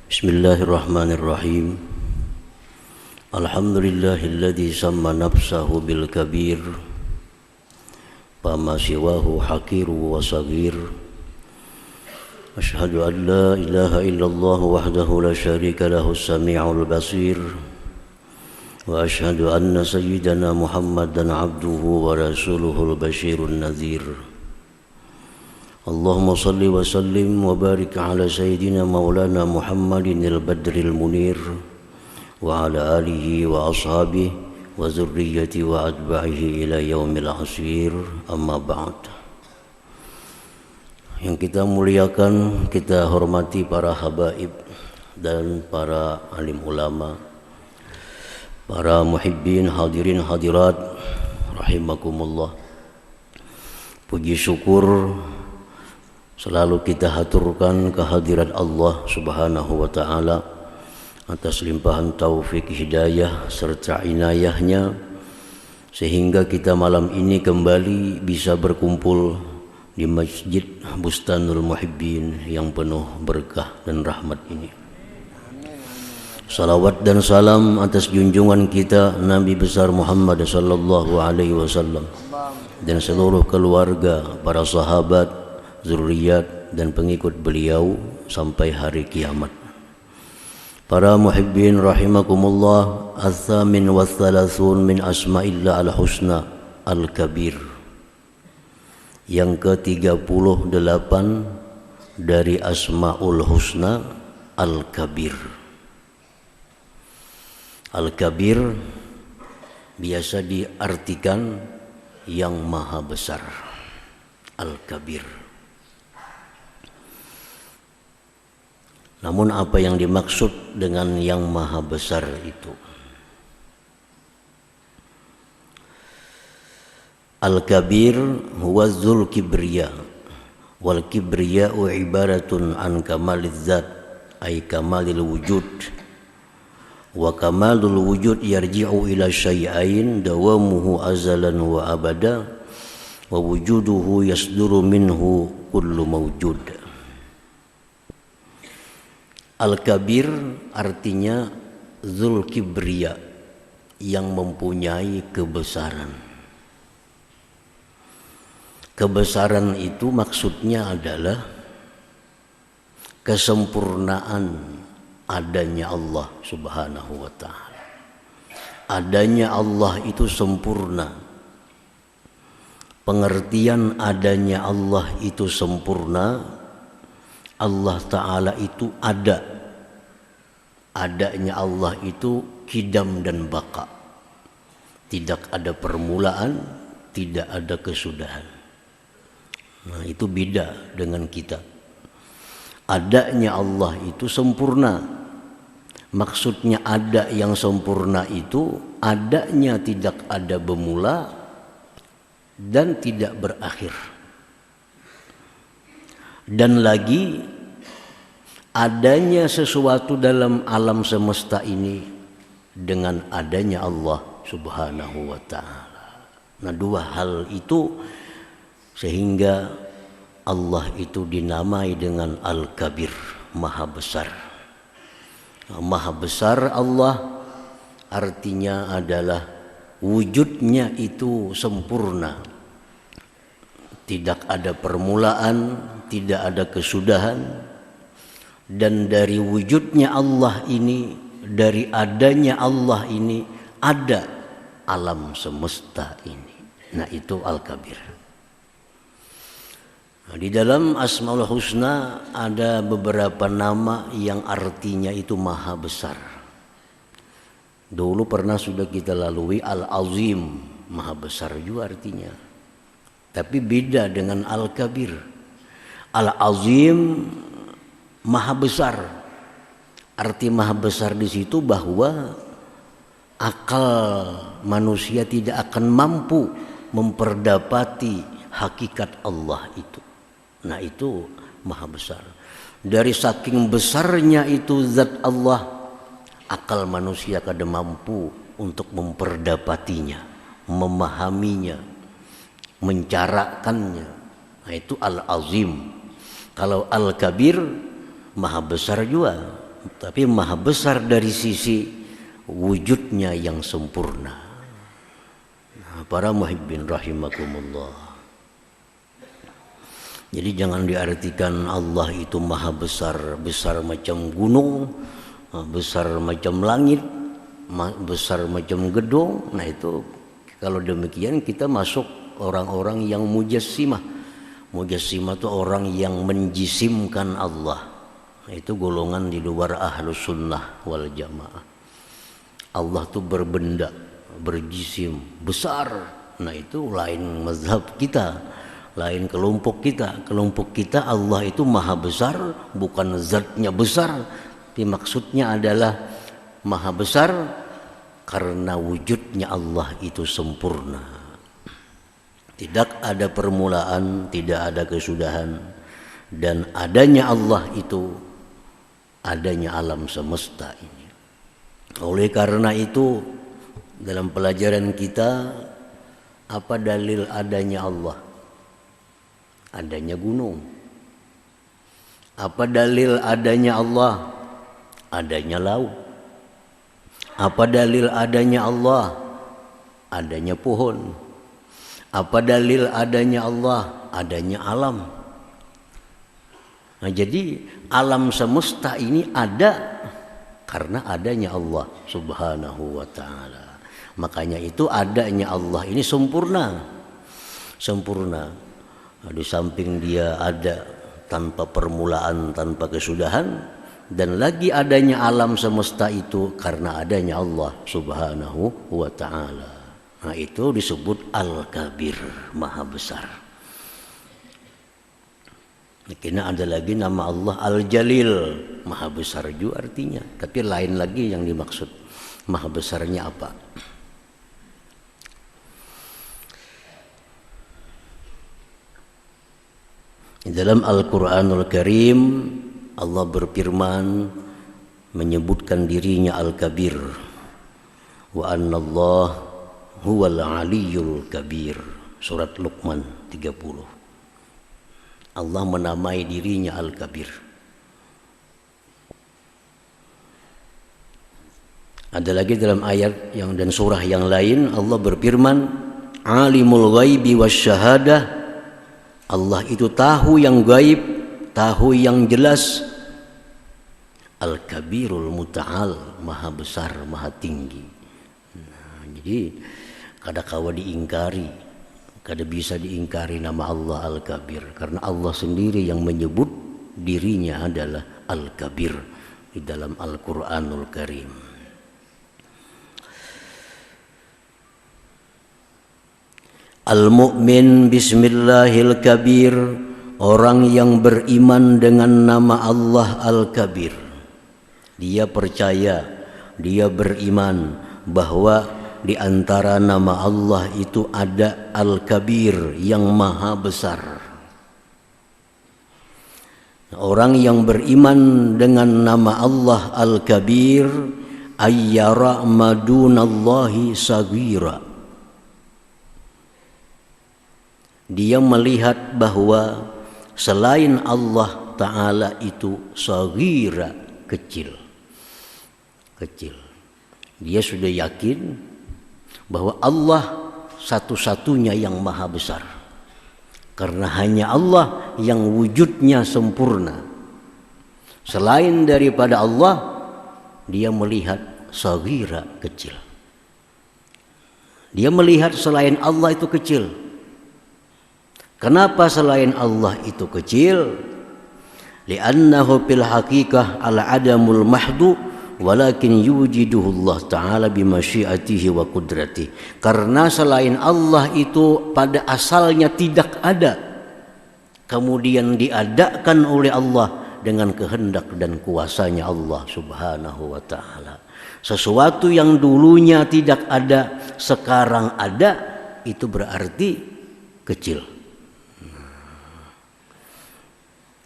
Bismillahirrahmanirrahim. Alhamdulillahilladzi samma nafsahu bil kabir fama siwahu hakiru wa saghir. Asyhadu an la ilaha illallah wahdahu la syarika lahu as-sami'ul basir. Wa asyhadu anna sayyidana Muhammadan abduhu wa rasuluhul basyirun nadhir. Allahumma salli wa sallim wa barik ala sayyidina maulana Muhammadin al-badril munir wa ala alihi wa ashabihi wa zurriyyati wa atba'ihi ila yaumil asir, amma ba'd. Yang kita muliakan, kita hormati para habaib dan para alim ulama, para muhibbin hadirin hadirat rahimakumullah. Puji syukur selalu kita haturkan kehadirat Allah Subhanahu wa ta'ala atas limpahan taufik hidayah serta inayahnya, sehingga kita malam ini kembali bisa berkumpul di Masjid Bustanul Muhibbin yang penuh berkah dan rahmat ini. Salawat dan salam atas junjungan kita Nabi besar Muhammad sallallahu alaihi wasallam dan seluruh keluarga, para sahabat, zurriyat dan pengikut beliau sampai hari kiamat. Para muhibbin rahimakumullah, Al-Thamin wa Thalathun min Asma'illah Al-Husna Al-Kabir, yang ke-38 dari Asma'ul Husna Al-Kabir. Al-Kabir biasa diartikan yang maha besar. Al-Kabir. Namun apa yang dimaksud dengan yang maha besar itu? Al-Kabir huwa dzul kibriya, wal kibriya'u ibaratun an kamaliz zat ay kamalil wujud, wa kamalul wujud yarji'u ila syai'ain dawamuhu azalan wa abada wa wujuduhu yasduru minhu kullu mawjud. Al-Kabir artinya Dzul Kibriya, yang mempunyai kebesaran. Kebesaran itu maksudnya adalah kesempurnaan adanya Allah Subhanahu wa ta'ala. Adanya Allah itu sempurna. Pengertian adanya Allah itu sempurna. Allah Ta'ala itu ada. Adanya Allah itu kidam dan baka. Tidak ada permulaan, tidak ada kesudahan. Nah, itu beda dengan kita. Adanya Allah itu sempurna. Maksudnya ada yang sempurna itu adanya tidak ada bermula dan tidak berakhir. Dan lagi adanya sesuatu dalam alam semesta ini dengan adanya Allah Subhanahu wa ta'ala. Nah, dua hal itu sehingga Allah itu dinamai dengan Al-Kabir, maha besar. Nah, maha besar Allah artinya adalah wujudnya itu sempurna. Tidak ada permulaan, tidak ada kesudahan, dan dari wujudnya Allah ini, dari adanya Allah ini, ada alam semesta ini. Nah, itu Al-Kabir. Nah, di dalam Asmaul Husna ada beberapa nama yang artinya itu maha besar. Dulu pernah sudah kita lalui Al-Azim, maha besar juga artinya. Tapi beda dengan Al-Kabir. Al-Azim maha besar. Arti maha besar di situ bahwa akal manusia tidak akan mampu memperdapati hakikat Allah itu. Nah, itu maha besar. Dari saking besarnya itu zat Allah, akal manusia kada mampu untuk memperdapatinya, memahaminya, mencarakannya. Nah, itu Al-Azim. Kalau Al-Kabir maha besar juga, tapi maha besar dari sisi wujudnya yang sempurna. Nah, para muhibbin rahimakumullah. Jadi jangan diartikan Allah itu maha besar, besar macam gunung, besar macam langit, besar macam gedung. Nah itu kalau demikian kita masuk orang-orang yang mujassimah. Mujassimah itu orang yang menjisimkan Allah. Nah, itu golongan di luar ahlus sunnah wal jamaah. Allah itu berbenda, berjisim, besar. Nah itu lain mazhab kita, lain kelompok kita. Kelompok kita Allah itu maha besar, bukan zatnya besar, tapi maksudnya adalah maha besar karena wujudnya Allah itu sempurna. Tidak ada permulaan, tidak ada kesudahan, dan adanya Allah itu adanya alam semesta ini. Oleh karena itu dalam pelajaran kita, apa dalil adanya Allah? Adanya gunung. Apa dalil adanya Allah? Adanya laut. Apa dalil adanya Allah? Adanya pohon. Apa dalil adanya Allah? Adanya alam. Nah, jadi alam semesta ini ada karena adanya Allah Subhanahu wa ta'ala. Makanya itu adanya Allah ini sempurna. Sempurna. Nah, di samping dia ada tanpa permulaan, tanpa kesudahan, dan lagi adanya alam semesta itu karena adanya Allah Subhanahu wa ta'ala. Nah itu disebut Al-Kabir, maha besar. Karena ada lagi nama Allah Al-Jalil, maha besar juga artinya. Tapi lain lagi yang dimaksud maha besarnya apa. Di dalam Al-Quranul Karim Allah berfirman menyebutkan dirinya Al-Kabir. Wa anna Allah huwal aliyyul kabir. Surat Luqman 30. Allah menamai dirinya Al-Kabir. Ada lagi dalam ayat yang dan surah yang lain Allah berfirman alimul ghaibi wasyahadah. Allah itu tahu yang gaib, tahu yang jelas. Al-Kabirul Muta'al, maha besar, maha tinggi. Nah, jadi kada kawa diingkari, kada bisa diingkari nama Allah Al-Kabir, karena Allah sendiri yang menyebut dirinya adalah Al-Kabir di dalam Al-Quranul Karim. Al-Mu'min Bismillahil Kabir, orang yang beriman dengan nama Allah Al-Kabir. Dia percaya, dia beriman bahwa di antara nama Allah itu ada Al-Kabir yang maha besar. Orang yang beriman dengan nama Allah Al-Kabir ayyara madunallahi sagira. Dia melihat bahwa selain Allah Ta'ala itu sagira, kecil. Kecil. Dia sudah yakin bahwa Allah satu-satunya yang maha besar. Karena hanya Allah yang wujudnya sempurna. Selain daripada Allah, dia melihat sagira, kecil. Dia melihat selain Allah itu kecil. Kenapa selain Allah itu kecil? Li'annahu fil haqiqah al-adamul mahdu walakin yujiduhu Allah Ta'ala bimasyiatihi wa qudratihi. Karena selain Allah itu pada asalnya tidak ada, kemudian diadakan oleh Allah dengan kehendak dan kuasanya Allah Subhanahu wa Ta'ala. Sesuatu yang dulunya tidak ada sekarang ada, itu berarti kecil.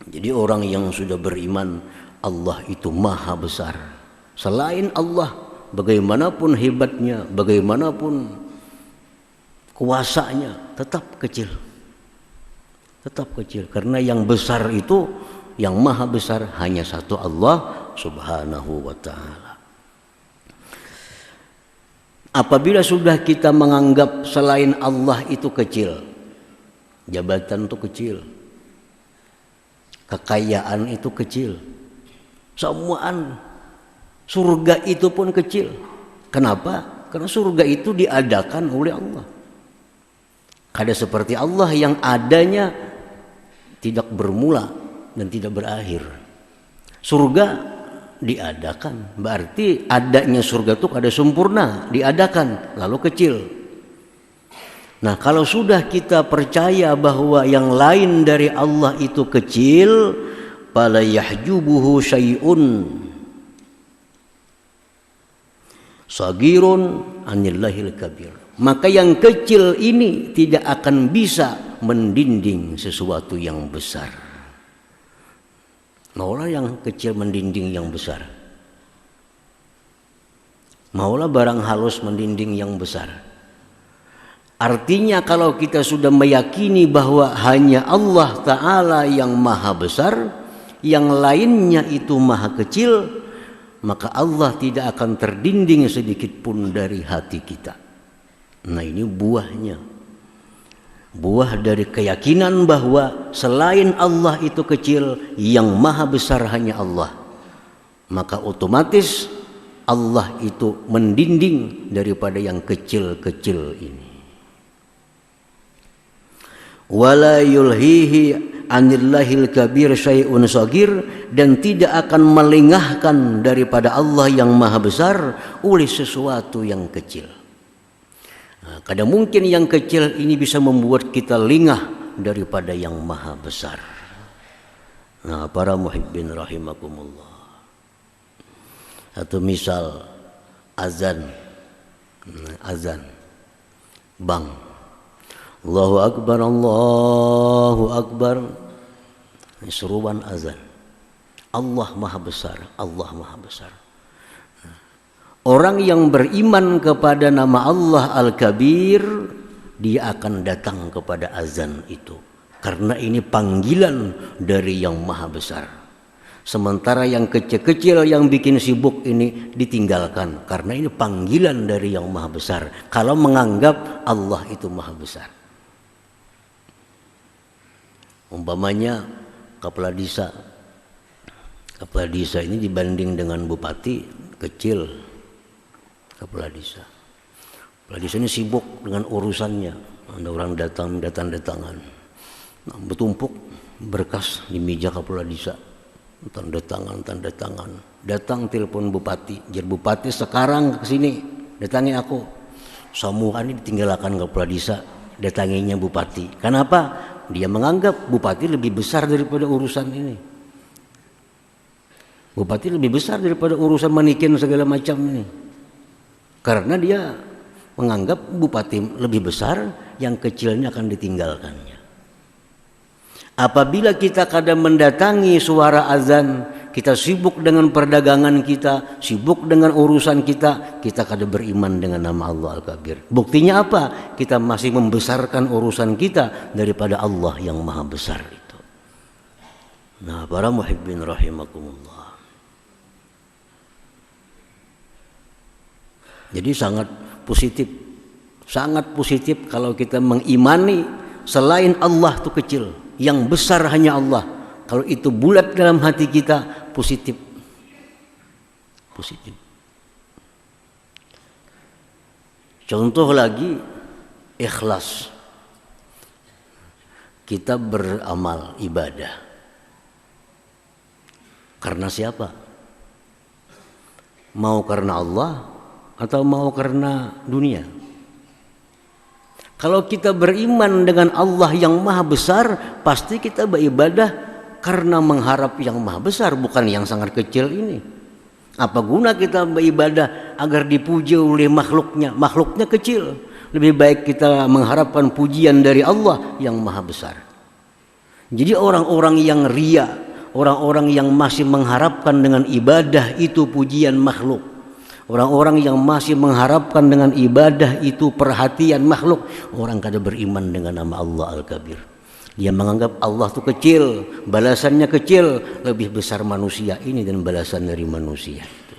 Jadi orang yang sudah beriman Allah itu maha besar. Selain Allah, bagaimanapun hebatnya, bagaimanapun kuasanya, tetap kecil. Tetap kecil. Karena yang besar itu, yang maha besar hanya satu Allah Subhanahu wa ta'ala. Apabila sudah kita menganggap selain Allah itu kecil, jabatan itu kecil, kekayaan itu kecil, semuaan, surga itu pun kecil. Kenapa? Karena surga itu diadakan oleh Allah. Kada seperti Allah yang adanya tidak bermula dan tidak berakhir. Surga diadakan, berarti adanya surga itu kada sempurna, diadakan lalu kecil. Nah, kalau sudah kita percaya bahwa yang lain dari Allah itu kecil, fala yahjubuhu syai'un sagirun anillahil kabir, maka yang kecil ini tidak akan bisa mendinding sesuatu yang besar. Maulah yang kecil mendinding yang besar. Maulah barang halus mendinding yang besar. Artinya kalau kita sudah meyakini bahwa hanya Allah Ta'ala yang maha besar, yang lainnya itu maha kecil, maka Allah tidak akan terdinding sedikit pun dari hati kita. Nah, ini buahnya. Buah dari keyakinan bahwa selain Allah itu kecil, yang maha besar hanya Allah. Maka otomatis Allah itu mendinding daripada yang kecil-kecil ini. Wala yulhihi anillahil kabir syai'un sagir, dan tidak akan melengahkan daripada Allah yang maha besar oleh sesuatu yang kecil. Nah, kadang mungkin yang kecil ini bisa membuat kita lengah daripada yang maha besar. Nah, para muhibbin rahimakumullah. Atau misal azan, bang, Allahu Akbar, Allahu Akbar, seruan azan. Allah maha besar, Allah maha besar. Orang yang beriman kepada nama Allah Al-Kabir, dia akan datang kepada azan itu, karena ini panggilan dari yang maha besar. Sementara yang kecil-kecil yang bikin sibuk ini ditinggalkan, karena ini panggilan dari yang maha besar. Kalau menganggap Allah itu maha besar, umpamanya kepala desa ini dibanding dengan bupati kecil. Kepala desa ini sibuk dengan urusannya. Ada orang datang-datangan, nah, bertumpuk berkas di meja kepala desa, tanda tangan. Datang telepon bupati, jar bupati sekarang ke sini, datangi aku. Semua ini ditinggalkan kepala desa, datanginya bupati. Kenapa? Dia menganggap bupati lebih besar daripada urusan ini. Bupati lebih besar daripada urusan manikin segala macam ini. Karena dia menganggap bupati lebih besar, yang kecilnya akan ditinggalkannya. Apabila kita kadang mendatangi suara azan, kita sibuk dengan perdagangan kita, sibuk dengan urusan kita kadang beriman dengan nama Allah Al-Kabir. Buktinya apa? Kita masih membesarkan urusan kita daripada Allah yang maha besar itu. Nah, para muhibbin rahimakumullah. Jadi sangat positif kalau kita mengimani selain Allah itu kecil, yang besar hanya Allah. Kalau itu bulat dalam hati kita, positif. Contoh lagi, ikhlas. Kita beramal ibadah karena siapa? Mau karena Allah atau mau karena dunia? Kalau kita beriman dengan Allah yang maha besar, pasti kita beribadah karena mengharap yang maha besar, bukan yang sangat kecil ini. Apa guna kita beribadah agar dipuji oleh makhluknya? Makhluknya kecil. Lebih baik kita mengharapkan pujian dari Allah yang maha besar. Jadi orang-orang yang ria, orang-orang yang masih mengharapkan dengan ibadah itu pujian makhluk, orang-orang yang masih mengharapkan dengan ibadah itu perhatian makhluk, orang kada beriman dengan nama Allah Al-Kabir. Dia menganggap Allah itu kecil, balasannya kecil, lebih besar manusia ini dan balasan dari manusia itu.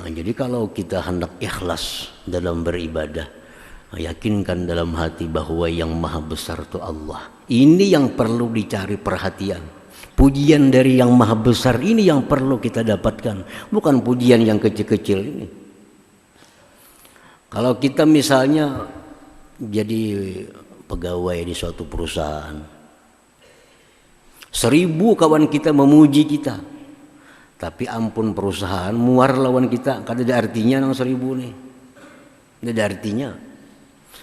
Nah, jadi kalau kita hendak ikhlas dalam beribadah, yakinkan dalam hati bahwa yang maha besar itu Allah. Ini yang perlu dicari perhatian. Pujian dari yang maha besar ini yang perlu kita dapatkan, bukan pujian yang kecil-kecil ini. Kalau kita misalnya jadi pegawai di suatu perusahaan, 1000 kawan kita memuji kita, tapi ampun perusahaan muar lawan kita, kada ada artinya nang 1000 nih, tidak ada artinya.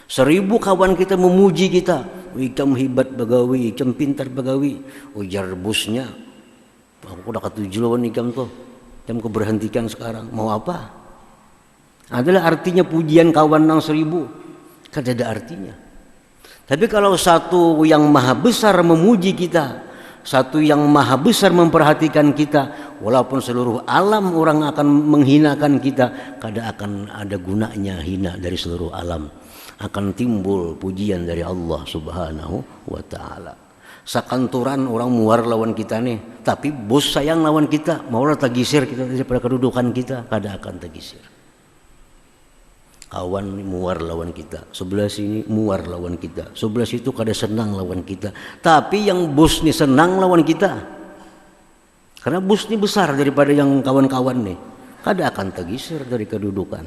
1000 kawan kita memuji kita, ikam hebat bagawi, ikam pintar bagawi, ujar bosnya, aku udah ketujuh lawan ikam tuh, ikam keberhentikan sekarang, mau apa? Adalah artinya pujian kawan nang 1000, kada ada artinya. Tapi kalau satu yang maha besar memuji kita, satu yang maha besar memperhatikan kita, walaupun seluruh alam orang akan menghinakan kita, kada akan ada gunanya hina dari seluruh alam. Akan timbul pujian dari Allah Subhanahu wa ta'ala. Sakanturan orang muar lawan kita nih, tapi bos sayang lawan kita, maulah tagisir kita daripada kedudukan kita, kada akan tagisir. Kawan muar lawan kita, sebelah sini muar lawan kita, sebelah situ kada senang lawan kita, tapi yang bos nih senang lawan kita, karena bos nih besar daripada yang kawan-kawan nih, kada akan tagisir dari kedudukan.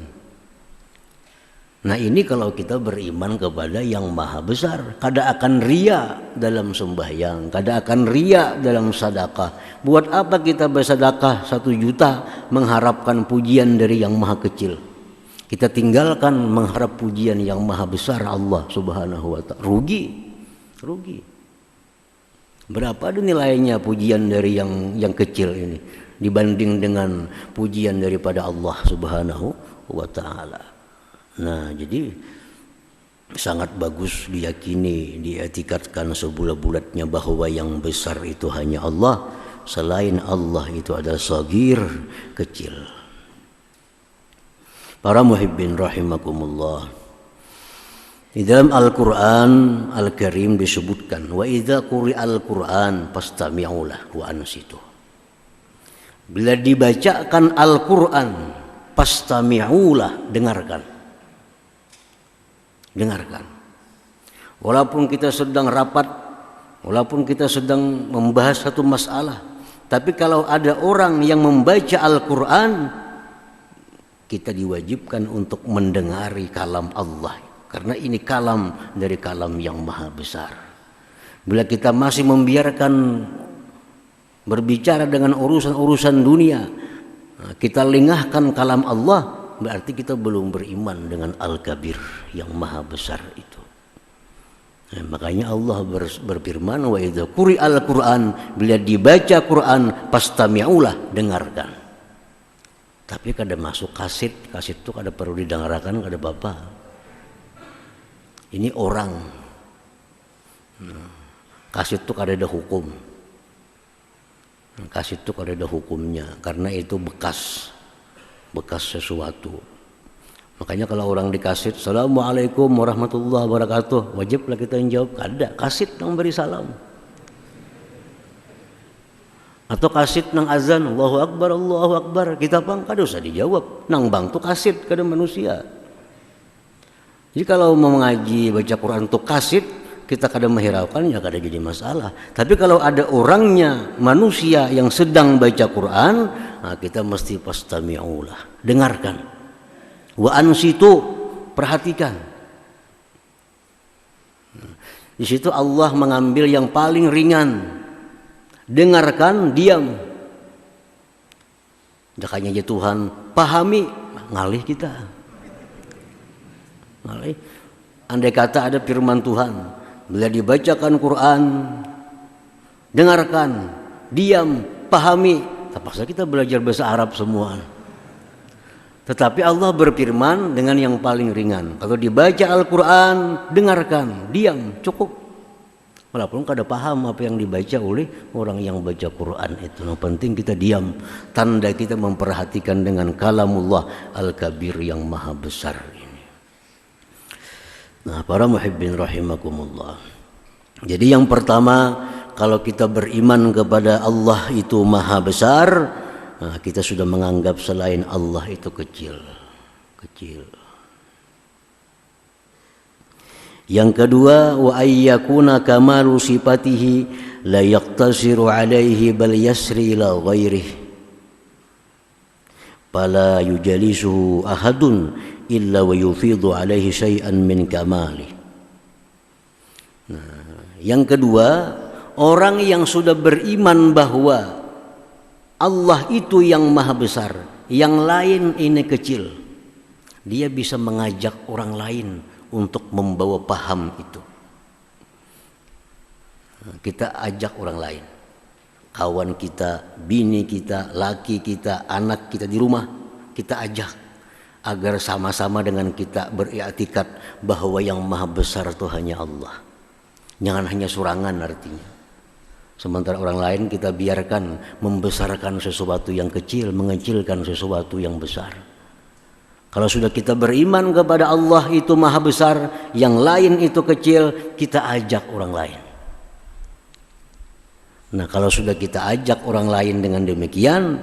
Nah ini kalau kita beriman kepada yang maha besar, kada akan ria dalam sembahyang, kada akan ria dalam sedekah. Buat apa kita bersedekah 1 juta mengharapkan pujian dari yang maha kecil? Kita tinggalkan mengharap pujian yang maha besar Allah Subhanahu wa ta'ala. Rugi. Berapa ada nilainya pujian dari yang kecil ini dibanding dengan pujian daripada Allah Subhanahu wa ta'ala. Nah, jadi sangat bagus diyakini, dietikatkan sebulat-bulatnya bahwa yang besar itu hanya Allah, selain Allah itu ada sagir, kecil. Para muhibbin rahimakumullah, di dalam Al-Quran Al-Karim disebutkan, wa idza quri'al Quran fastami'u lahu wa ansitu. Bila dibacakan Al-Quran, fastami'u lahu, dengarkan. Walaupun kita sedang rapat, walaupun kita sedang membahas satu masalah, tapi kalau ada orang yang membaca Al-Quran, kita diwajibkan untuk mendengari kalam Allah, karena ini kalam dari kalam yang maha besar. Bila kita masih membiarkan berbicara dengan urusan-urusan dunia, kita lengahkan kalam Allah, berarti kita belum beriman dengan Al-Kabir yang maha besar itu. Makanya Allah berfirman, wa idza quri'al Quran, bila dibaca Quran fastami'ulah, dengarkan. Tapi kada masuk kaset itu kada perlu didengarkan, kada apa-apa. Ini orang, kaset itu kada ada hukum, kaset itu kada ada hukumnya, karena itu bekas sesuatu. Makanya kalau orang dikaset, Assalamualaikum warahmatullahi wabarakatuh, wajiblah kita menjawab, kada, kaset yang beri salam. Atau kaset nang azan, Allahu Akbar, kita pang kada usah dijawab, nang bang tu kaset kada manusia. Jadi kalau mau mengaji baca Quran tu kaset, kita kada menghiraukan, ya kada jadi masalah. Tapi kalau ada orangnya, manusia yang sedang baca Quran, nah kita mesti fastami'ulah, dengarkan. Wa ansitu, perhatikan. Di situ Allah mengambil yang paling ringan. Dengarkan, diam. Dakanya aja Tuhan pahami, ngalih kita. Ngalih. Andai kata ada firman Tuhan, bila dibacakan Quran, dengarkan, diam, pahami. Terpaksa kita belajar bahasa Arab semua. Tetapi Allah berfirman dengan yang paling ringan. Kalau dibaca Al-Quran, dengarkan, diam, cukup. Walaupun kada paham apa yang dibaca oleh orang yang baca Quran itu. Yang penting kita diam. Tanda kita memperhatikan dengan kalamullah Al-Kabir yang maha besar ini. Nah, para muhibbin rahimakumullah, Jadi yang pertama, kalau kita beriman kepada Allah itu maha besar, nah, kita sudah menganggap selain Allah itu kecil. Yang kedua, wa ayyakuna kamalu sifatihi la yaqtasiru alaihi bal yasri ila ghairihi fala yujalisuhu ahadun illa wa yufidu alaihi syai'an min kamali. Nah, yang kedua, orang yang sudah beriman bahwa Allah itu yang maha besar, yang lain ini kecil, dia bisa mengajak orang lain untuk membawa paham itu. Kita ajak orang lain, kawan kita, bini kita, laki kita, anak kita di rumah, kita ajak agar sama-sama dengan kita beriktikad bahwa yang maha besar itu hanya Allah. Jangan hanya surangan artinya. Sementara orang lain kita biarkan membesarkan sesuatu yang kecil, mengecilkan sesuatu yang besar. Kalau sudah kita beriman kepada Allah itu maha besar, yang lain itu kecil, kita ajak orang lain. Nah, kalau sudah kita ajak orang lain dengan demikian,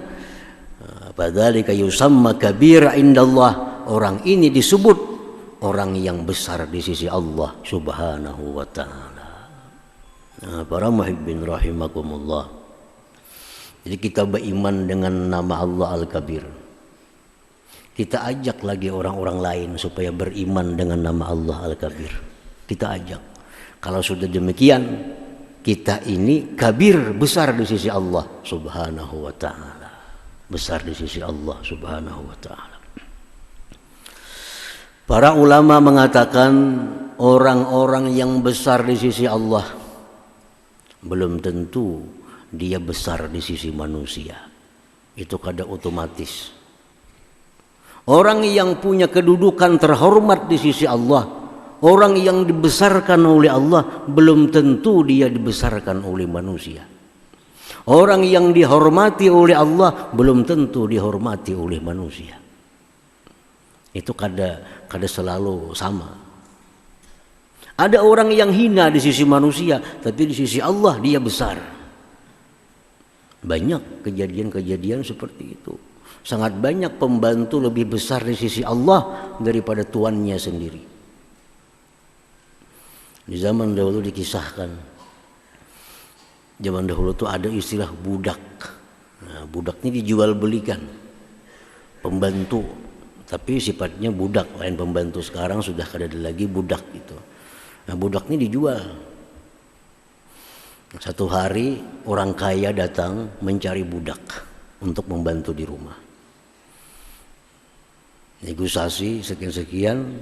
fadzalika yusamma kabira indallah, orang ini disebut orang yang besar di sisi Allah Subhanahu wa taala. Nah, para muhibbin rahimakumullah. Jadi kita beriman dengan nama Allah Al-Kabir. Kita ajak lagi orang-orang lain supaya beriman dengan nama Allah Al-Kabir. Kita ajak. Kalau sudah demikian, kita ini kabir, besar di sisi Allah Subhanahu wa taala. Besar di sisi Allah Subhanahu wa taala. Para ulama mengatakan orang-orang yang besar di sisi Allah belum tentu dia besar di sisi manusia. Itu kada otomatis. Orang yang punya kedudukan terhormat di sisi Allah, orang yang dibesarkan oleh Allah, belum tentu dia dibesarkan oleh manusia. Orang yang dihormati oleh Allah belum tentu dihormati oleh manusia. Itu kada selalu sama. Ada orang yang hina di sisi manusia, tapi di sisi Allah dia besar. Banyak kejadian-kejadian seperti itu. Sangat banyak pembantu lebih besar di sisi Allah daripada tuannya sendiri. Di zaman dahulu dikisahkan, zaman dahulu tuh ada istilah budak. Nah, budak ini dijual belikan, pembantu, tapi sifatnya budak, lain pembantu. Sekarang sudah kada ada lagi budak itu. Nah, budak ini dijual. Satu hari orang kaya datang mencari budak untuk membantu di rumah. Negosiasi sekian-sekian,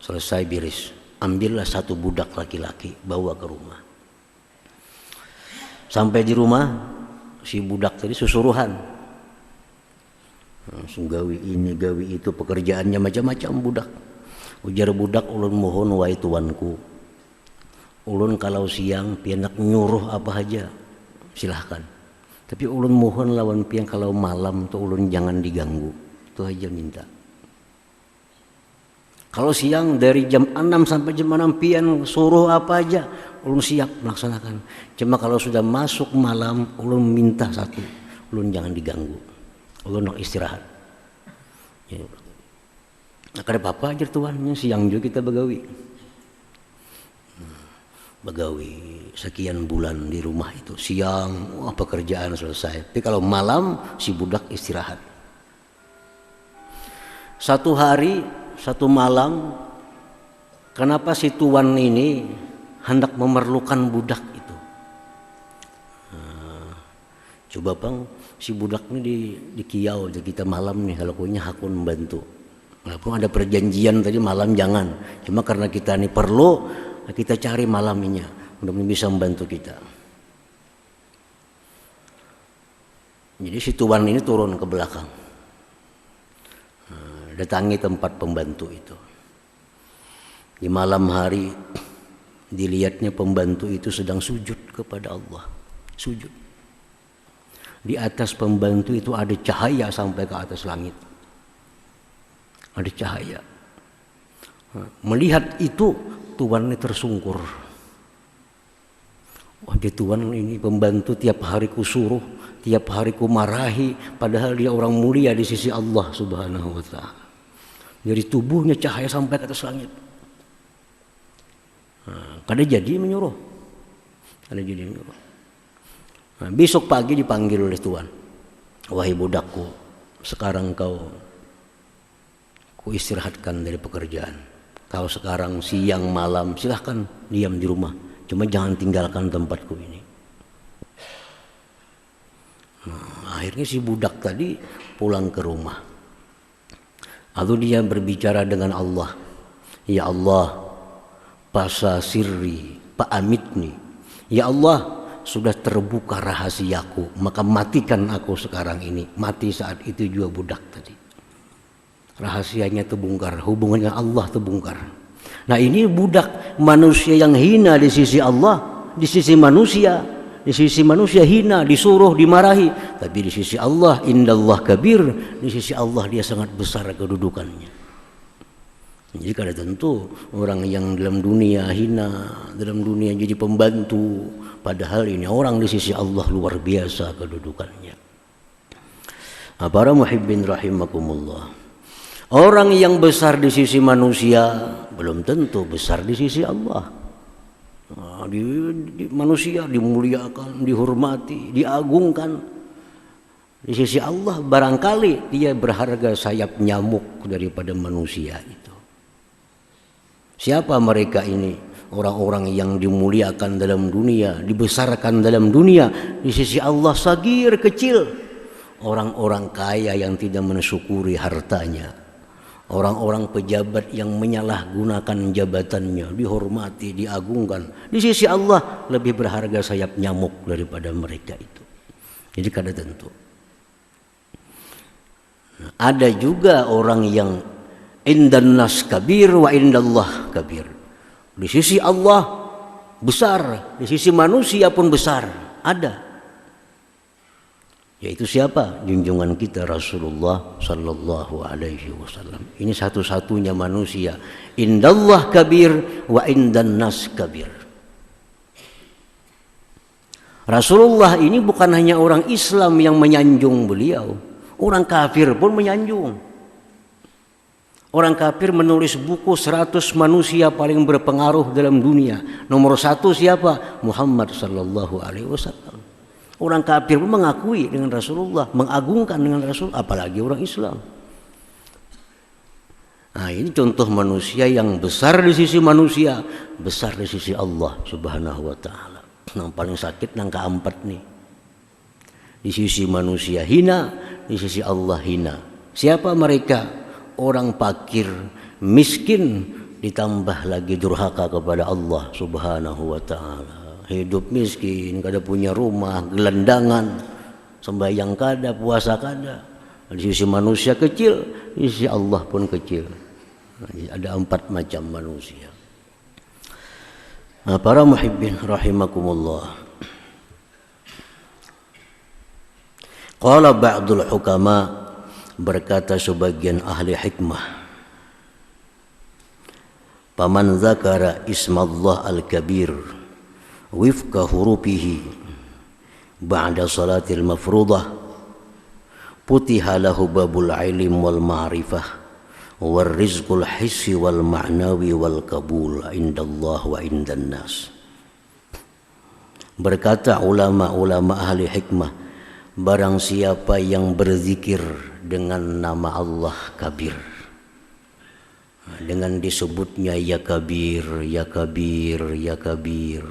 selesai beres. Ambillah satu budak laki-laki, bawa ke rumah. Sampai di rumah, si budak tadi susuruhan. Langsung gawi ini, gawi itu, pekerjaannya macam-macam budak. Ujar budak, ulun mohon wahai tuanku, ulun kalau siang pianak nyuruh apa aja, silahkan. Tapi ulun mohon lawan pian kalau malam tuh ulun jangan diganggu. Itu aja minta. Kalau siang dari jam 6 sampai jam 6 pian suruh apa aja, ulun siap melaksanakan. Cuma kalau sudah masuk malam, ulun minta satu, ulun jangan diganggu. Ulun nak istirahat. Ya. Nah, kada apa-apa aja tuannya, siang juga kita begawi. Begawi sekian bulan di rumah itu, siang pekerjaan selesai. Tapi kalau malam si budak istirahat. Satu hari, satu malam, kenapa si tuan ini hendak memerlukan budak itu? Coba bang, si budak ini di kiau, jadi kita malam nih kalau punya hakun membantu. Walaupun ada perjanjian tadi malam jangan. Cuma karena kita ini perlu, kita cari malamnya untuk bisa membantu kita. Jadi si tuan ini turun ke belakang, datangi tempat pembantu itu. Di malam hari dilihatnya pembantu itu sedang sujud kepada Allah. Sujud. Di atas pembantu itu ada cahaya sampai ke atas langit. Ada cahaya. Melihat itu tuan ini tersungkur. Wah dia Tuhan ini pembantu tiap hari ku suruh, tiap hari ku marahi, padahal dia orang mulia di sisi Allah Subhanahu wa ta'ala. Dari tubuhnya cahaya sampai ke atas langit. Kada jadi menyuruh. Nah, besok pagi dipanggil oleh Tuhan. Wahai budakku, sekarang ku istirahatkan dari pekerjaan. Kau sekarang siang malam silahkan diam di rumah. Cuma jangan tinggalkan tempatku ini. Nah, akhirnya si budak tadi pulang ke rumah. Lalu dia berbicara dengan Allah. Ya Allah, pasa sirri, pa'amitni. Ya Allah, sudah terbuka rahasiaku, maka matikan aku sekarang ini. Mati saat itu juga budak tadi. Rahasianya terbongkar, hubungannya Allah terbongkar. Nah ini budak manusia yang hina di sisi Allah, di sisi manusia. Di sisi manusia hina, disuruh, dimarahi. Tapi di sisi Allah, indallah kabir. Di sisi Allah dia sangat besar kedudukannya. Jadi kada tentu orang yang dalam dunia hina, dalam dunia jadi pembantu. Padahal ini orang di sisi Allah luar biasa kedudukannya. Para muhibbin rahimakumullah. Orang yang besar di sisi manusia belum tentu besar di sisi Allah. Di manusia dimuliakan, dihormati, diagungkan. Di sisi Allah barangkali dia berharga sayap nyamuk daripada manusia itu. Siapa mereka ini? Orang-orang yang dimuliakan dalam dunia, dibesarkan dalam dunia. Di sisi Allah sagir, kecil. Orang-orang kaya yang tidak mensyukuri hartanya. Orang-orang pejabat yang menyalahgunakan jabatannya, dihormati, diagungkan. Di sisi Allah lebih berharga sayap nyamuk daripada mereka itu. Jadi kada tentu. Nah, ada juga orang yang indan nas kabir wa indallah kabir. Di sisi Allah besar, di sisi manusia pun besar. Ada. Yaitu siapa? Junjungan kita Rasulullah sallallahu alaihi wasallam. Ini satu-satunya manusia. Indallah kabir wa indan nas kabir. Rasulullah ini bukan hanya orang Islam yang menyanjung beliau. Orang kafir pun menyanjung. Orang kafir menulis buku 100 manusia paling berpengaruh dalam dunia. Nomor 1 siapa? Muhammad sallallahu alaihi wasallam. Orang kafir pun mengakui dengan Rasulullah, mengagungkan dengan Rasul, apalagi orang Islam. Nah ini contoh manusia yang besar di sisi manusia, besar di sisi Allah Subhanahu wa ta'ala. Yang paling sakit yang keempat nih. Di sisi manusia hina, di sisi Allah hina. Siapa mereka? Orang fakir, miskin, ditambah lagi durhaka kepada Allah Subhanahu wa ta'ala. Hidup miskin, kada punya rumah, gelandangan, sembahyang kada, puasa kada. Di sisi manusia kecil, di sisi Allah pun kecil. Ada 4 macam manusia. Nah, para muhibbin rahimakumullah. Qala ba'dul hukama, berkata sebagian ahli hikmah, paman zakara ismallah al-kabir wifqa hurufihi ba'da salatil mafruḍah putiha lahu babul ilm wal ma'rifah war rizqul hissi wal ma'nawi wal qabul indallah wa indan nas. Berkata ulama-ulama ahli hikmah, barang siapa yang berzikir dengan nama Allah kabir, dengan disebutnya ya kabir, ya kabir, ya kabir,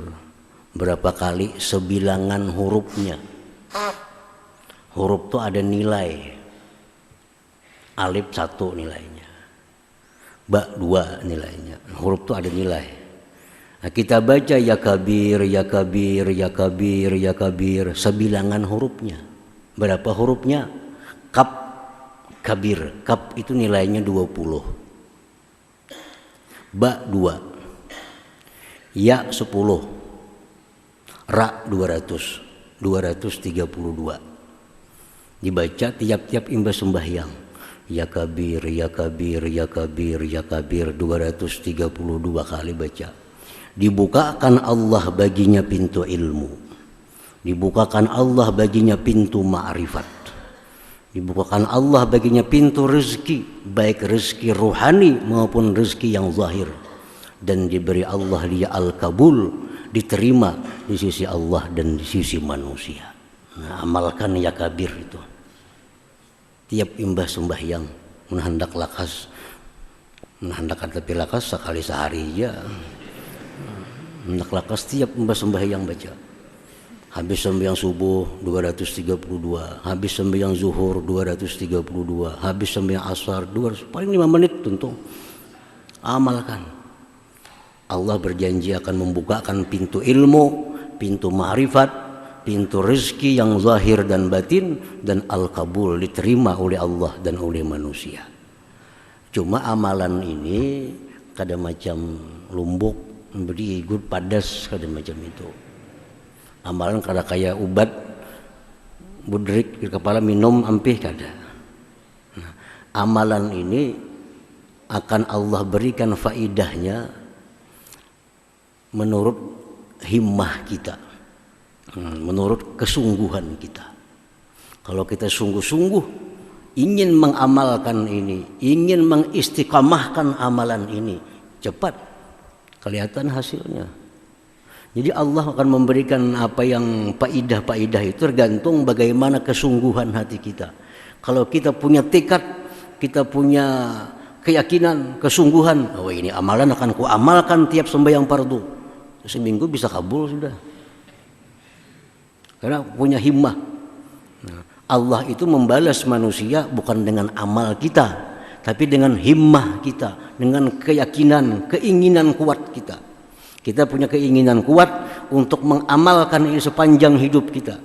berapa kali sebilangan hurufnya. Huruf itu ada nilai. Alif 1 nilainya, ba 2 nilainya. Huruf itu ada nilai. Nah, kita baca ya kabir, ya kabir, ya kabir, ya kabir, sebilangan hurufnya. Berapa hurufnya? Kaf kabir. Kaf itu nilainya 20. Ba 2. Ya 10. Ra 200, 232. Dibaca tiap-tiap imbas sembahyang. Ya kabir, ya kabir, ya kabir, ya kabir, 232 kali baca. Dibukakan Allah baginya pintu ilmu, dibukakan Allah baginya pintu ma'rifat, dibukakan Allah baginya pintu rezeki, baik rezeki rohani maupun rezeki yang zahir, dan diberi Allah dia al-kabul, diterima di sisi Allah dan di sisi manusia. Nah, amalkan ya kabir itu. Tiap imbah sembahyang menghendak lakas, menghendak tapi lakas sekali sehari aja. Hendak lakas tiap imbah sembahyang baca. Habis sembahyang subuh 232, habis sembahyang zuhur 232, habis sembahyang asar 200, paling 5 menit tentu. Amalkan. Allah berjanji akan membukakan pintu ilmu, pintu ma'rifat, pintu rezeki yang zahir dan batin, dan al-kabul, diterima oleh Allah dan oleh manusia. Cuma amalan ini kadang macam lumbuk, memberi ikut padas, kadang macam itu. Amalan kada kayak ubat budrik di kepala minum ampih kada. Nah, amalan ini akan Allah berikan faidahnya menurut himmah kita, menurut kesungguhan kita. Kalau kita sungguh-sungguh ingin mengamalkan ini, ingin mengistiqamahkan amalan ini, cepat kelihatan hasilnya. Jadi Allah akan memberikan apa yang faidah-faidah itu tergantung bagaimana kesungguhan hati kita. Kalau kita punya tekad, kita punya keyakinan, kesungguhan, oh ini amalan akan ku amalkan tiap sembahyang fardu, seminggu bisa kabul sudah. Karena punya himmah. Nah, Allah itu membalas manusia bukan dengan amal kita, tapi dengan himmah kita, dengan keyakinan, keinginan kuat kita. Kita punya keinginan kuat untuk mengamalkan ini sepanjang hidup kita.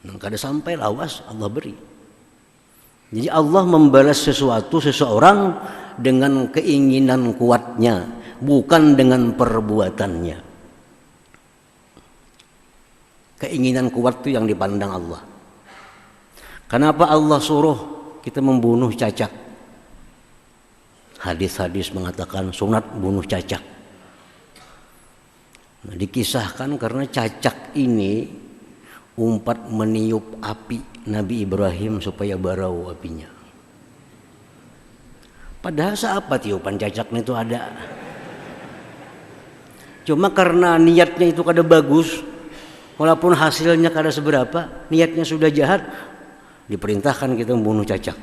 Nah, kada sampai lawas Allah beri. Jadi Allah membalas seseorang dengan keinginan kuatnya, bukan dengan perbuatannya. Keinginan kuat itu yang dipandang Allah. Kenapa Allah suruh kita membunuh cacak? Hadis-hadis mengatakan sunat bunuh cacak. Nah, dikisahkan karena cacak ini umpat meniup api Nabi Ibrahim supaya barau apinya. Padahal seapa tiupan cacaknya itu ada. Cuma karena niatnya itu kada bagus, walaupun hasilnya kada seberapa, niatnya sudah jahat, diperintahkan kita membunuh cacak.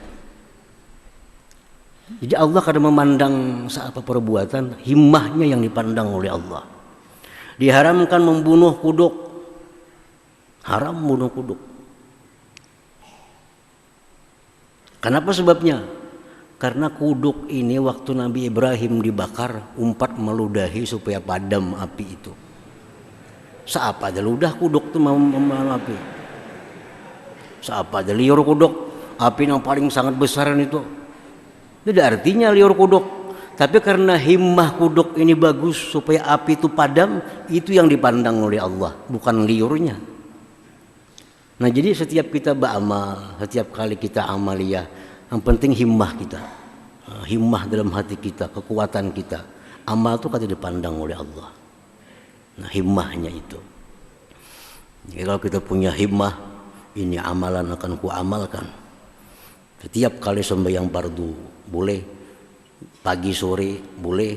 Jadi Allah kada memandang seapa perbuatan, himmahnya yang dipandang oleh Allah. Diharamkan membunuh kuduk, haram membunuh kuduk. Kenapa sebabnya? Karena kuduk ini waktu Nabi Ibrahim dibakar, umpat meludahi supaya padam api itu. Seapa ada ludah kuduk itu memakan api. Seapa ada liur kuduk, api yang paling sangat besar itu. Tidak artinya liur kuduk. Tapi karena himmah kuduk ini bagus supaya api itu padam, itu yang dipandang oleh Allah, bukan liurnya. Nah, jadi setiap kita beramal, setiap kali kita amaliyah, yang penting himmah kita, himmah dalam hati kita, kekuatan kita. Amal itu kata dipandang oleh Allah. Nah, himmahnya itu. Jadi kalau kita punya himmah, ini amalan akan ku amalkan. Setiap kali sembahyang fardu boleh, pagi sore boleh,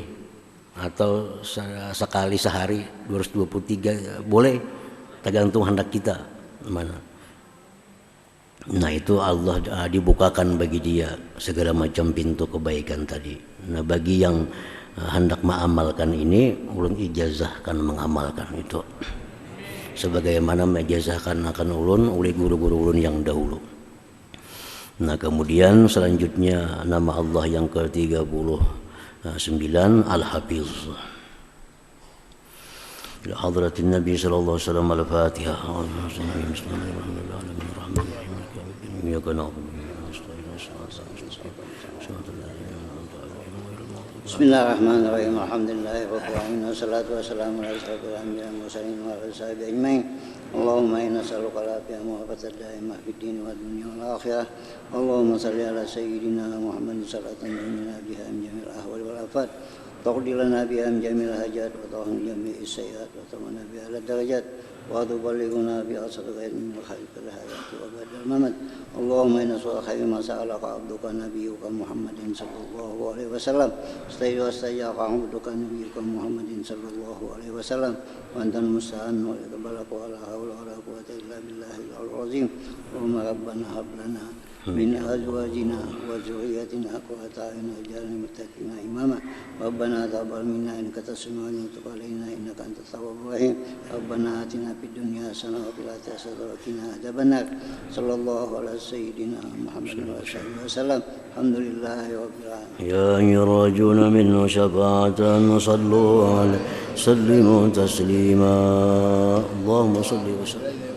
atau sekali sehari 223 boleh, tergantung hendak kita mana. Nah, itu Allah dibukakan bagi dia segala macam pintu kebaikan tadi. Nah, bagi yang hendak mengamalkan ini, ulun ijazahkan mengamalkan itu sebagaimana menijazahkan akan ulun oleh guru-guru ulun yang dahulu. Nah, kemudian selanjutnya nama Allah yang ke-39 Al-Hafiz. Ila hadratin Nabi sallallahu alaihi wasallam Al-Fatihah. Bismillahirrahmanirrahim. Alhamdulillahirabbil alamin wassalatu wassalamu ala asyrofil anbiya'i wal mursalin wa ala sahbihi ajmain. Allahumma inna nas'aluka al-afiyah wa al-daimah fid din wad dunya wal akhirah. Allahumma shalli ala sayyidina Muhammadin salatan tunjina biha min jami'il ahwal wal afat تقضي لنا بها من جميع الحاجات وتغفر جميع السيئات وتمنى بها على الدرجات وتبلغنا بأقصى غير من خيرك الحياة وبعد الممات. اللهم إنا نسألك خير ما سألك عبدك نبيك محمد صلى الله عليه وسلم واستجاب عبدك نبيك محمد صلى الله عليه وسلم وأنت المستعان وإليك البلاغ ولا حول ولا قوة إلا بالله العلي العظيم. اللهم ربنا هب لنا من أزواجنا وذريتنا قرة أعين واجعلنا للمتقين إماما. ربنا تقبل منا إنك أنت السميع العليم وتب علينا إنك أنت التواب الرحيم. ربنا آتنا في الدنيا حسنة وفي الآخرة حسنة وقنا عذاب النار. صلى الله على سيدنا محمد وآله وسلم. الحمد لله رب العالمين. يا أيها الراجون منه شفاعة صلوا عليه سلموا تسليما. اللهم صل وسلم